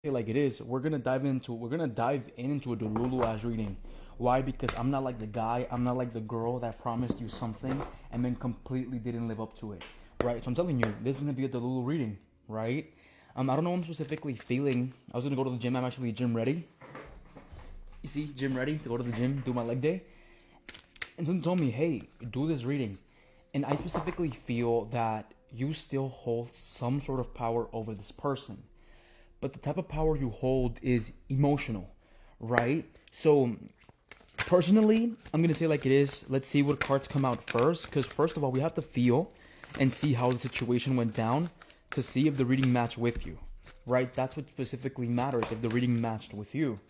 Like it is. We're gonna dive into a Delulu as reading. Why? Because I'm not like the guy, I'm not like the girl that promised you something and then completely didn't live up to it. Right? So I'm telling you, this is gonna be a Delulu reading, right? I don't know what I'm specifically feeling. I was gonna go to the gym, I'm actually gym ready. You see, gym ready to go to the gym, do my leg day. And someone told me, hey, do this reading. And I specifically feel that you still hold some sort of power over this person, but the type of power you hold is emotional, right? So, personally, I'm gonna say like it is. Let's see what cards come out first, because first of all, we have to feel and see how the situation went down to see if the reading matched with you, right? That's what specifically matters, if the reading matched with you,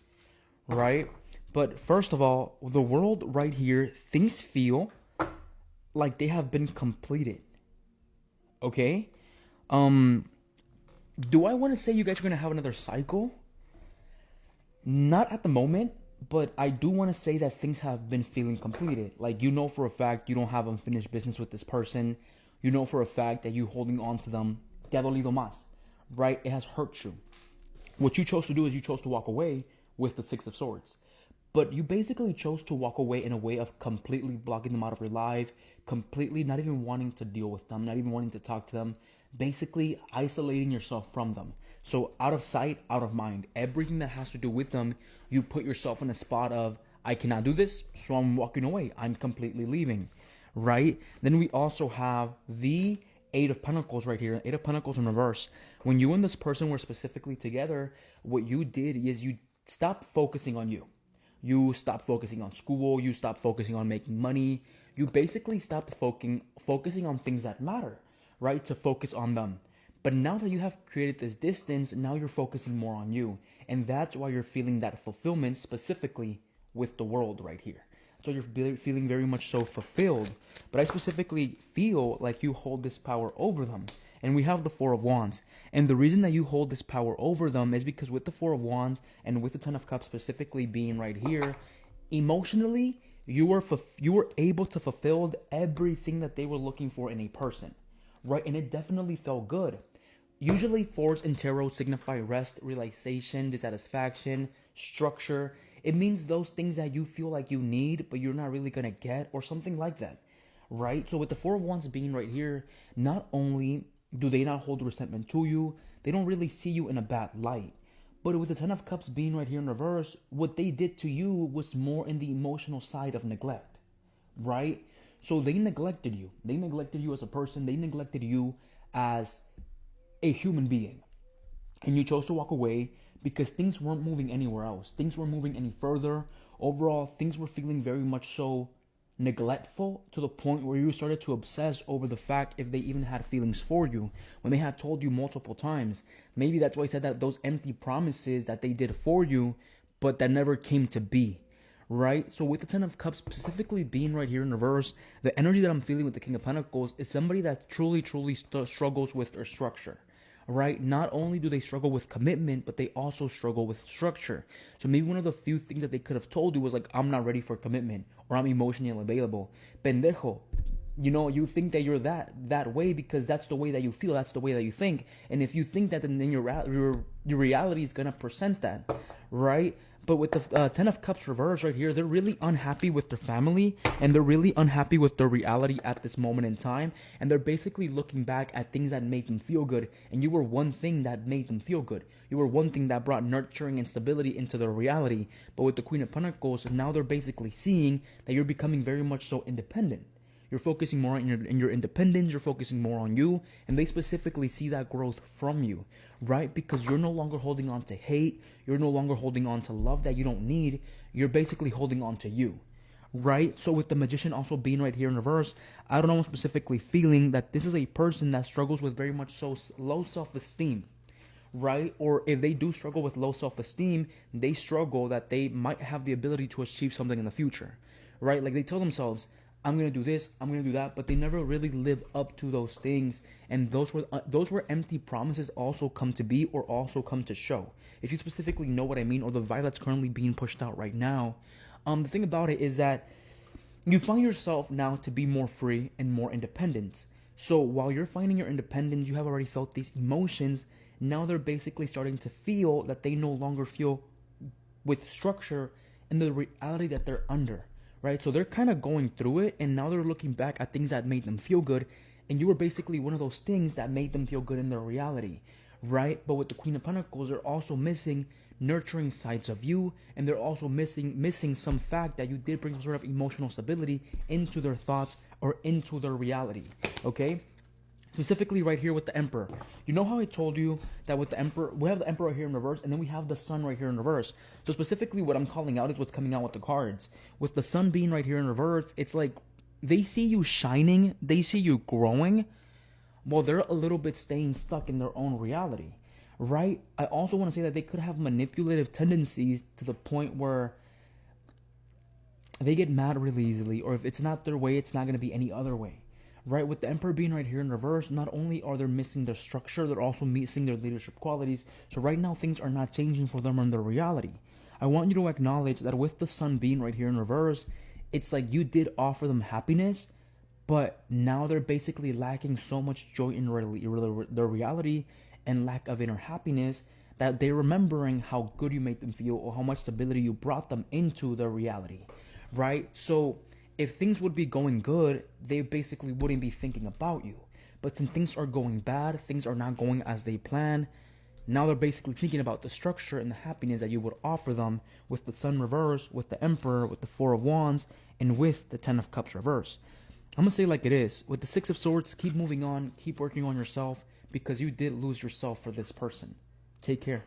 right? But first of all, the world right here, things feel like they have been completed, okay? Um, do I want to say you guys are gonna have another cycle? Not at the moment, but I do want to say that things have been feeling completed. Like, you know for a fact you don't have unfinished business with this person. You know for a fact that you holding on to them, te ha dolido más, right? It has hurt you. What you chose to do is you chose to walk away with the Six of Swords. But you basically chose to walk away in a way of completely blocking them out of your life, completely not even wanting to deal with them, not even wanting to talk to them, basically isolating yourself from them. So out of sight, out of mind. Everything that has to do with them, you put yourself in a spot of, I cannot do this, so I'm walking away. I'm completely leaving, right? Then we also have the Eight of Pentacles right here, Eight of Pentacles in reverse. When you and this person were specifically together, what you did is you stopped focusing on you. You stopped focusing on school. You stopped focusing on making money. You basically stopped focusing on things that matter, right? To focus on them. But now that you have created this distance, now you're focusing more on you. And that's why you're feeling that fulfillment specifically with the world right here. So you're feeling very much so fulfilled. But I specifically feel like you hold this power over them. And we have the Four of Wands. And the reason that you hold this power over them is because with the Four of Wands and with the Ten of Cups specifically being right here, emotionally, you were able to fulfill everything that they were looking for in a person, right? And it definitely felt good. Usually, fours in tarot signify rest, relaxation, dissatisfaction, structure. It means those things that you feel like you need, but you're not really gonna get, or something like that, right? So with the Four of Wands being right here, not only do they not hold resentment to you, they don't really see you in a bad light. But with the Ten of Cups being right here in reverse, what they did to you was more in the emotional side of neglect, right? So they neglected you. They neglected you as a person. They neglected you as a human being. And you chose to walk away because things weren't moving anywhere else. Things weren't moving any further. Overall, things were feeling very much so neglectful, to the point where you started to obsess over the fact if they even had feelings for you when they had told you multiple times. Maybe that's why I said that those empty promises that they did for you, but that never came to be, right? So with the Ten of Cups specifically being right here in reverse, the energy that I'm feeling with the King of Pentacles is somebody that truly struggles with their structure, right? Not only do they struggle with commitment, but they also struggle with structure. So maybe one of the few things that they could have told you was like, I'm not ready for commitment, or I'm emotionally unavailable. Pendejo. You know, you think that you're that way because that's the way that you feel, that's the way that you think. And if you think that, then your reality is gonna present that, right? But with the Ten of Cups reverse right here, they're really unhappy with their family, and they're really unhappy with their reality at this moment in time. And they're basically looking back at things that made them feel good. And you were one thing that made them feel good. You were one thing that brought nurturing and stability into their reality. But with the Queen of Pentacles, now they're basically seeing that you're becoming very much so independent. You're focusing more on your independence. You're focusing more on you. And they specifically see that growth from you, right? Because you're no longer holding on to hate. You're no longer holding on to love that you don't need. You're basically holding on to you, right? So with the Magician also being right here in reverse, I don't know, I'm specifically feeling that this is a person that struggles with very much so low self-esteem, right? Or if they do struggle with low self-esteem, they struggle that they might have the ability to achieve something in the future, right? Like they tell themselves, I'm gonna do this, I'm gonna do that, but they never really live up to those things, and those were empty promises also come to be, or also come to show. If you specifically know what I mean, or the vibe that's currently being pushed out right now, the thing about it is that you find yourself now to be more free and more independent. So while you're finding your independence, you have already felt these emotions. now they're basically starting to feel that they no longer feel with structure in the reality that they're under, right? So they're kind of going through it, and now they're looking back at things that made them feel good, and you were basically one of those things that made them feel good in their reality, right? But with the Queen of Pentacles, they're also missing nurturing sides of you, and they're also missing some fact that you did bring some sort of emotional stability into their thoughts or into their reality, okay? Specifically right here with the Emperor. You know how I told you that with the Emperor, we have the Emperor here in reverse, and then we have the Sun right here in reverse. So specifically what I'm calling out is what's coming out with the cards. With the Sun being right here in reverse, it's like they see you shining, they see you growing, while they're a little bit staying stuck in their own reality, right? I also want to say that they could have manipulative tendencies to the point where they get mad really easily, or if it's not their way, it's not going to be any other way. Right, with the Emperor being right here in reverse, not only are they missing their structure, they're also missing their leadership qualities. So right now, things are not changing for them in their reality. I want you to acknowledge that with the Sun being right here in reverse, it's like you did offer them happiness, but now they're basically lacking so much joy in their reality and lack of inner happiness that they're remembering how good you made them feel or how much stability you brought them into their reality, right? So if things would be going good, they basically wouldn't be thinking about you. But since things are going bad, things are not going as they plan, now they're basically thinking about the structure and the happiness that you would offer them with the Sun reverse, with the Emperor, with the Four of Wands, and with the Ten of Cups reverse. I'm going to say like it is. With the Six of Swords, keep moving on, keep working on yourself, because you did lose yourself for this person. Take care.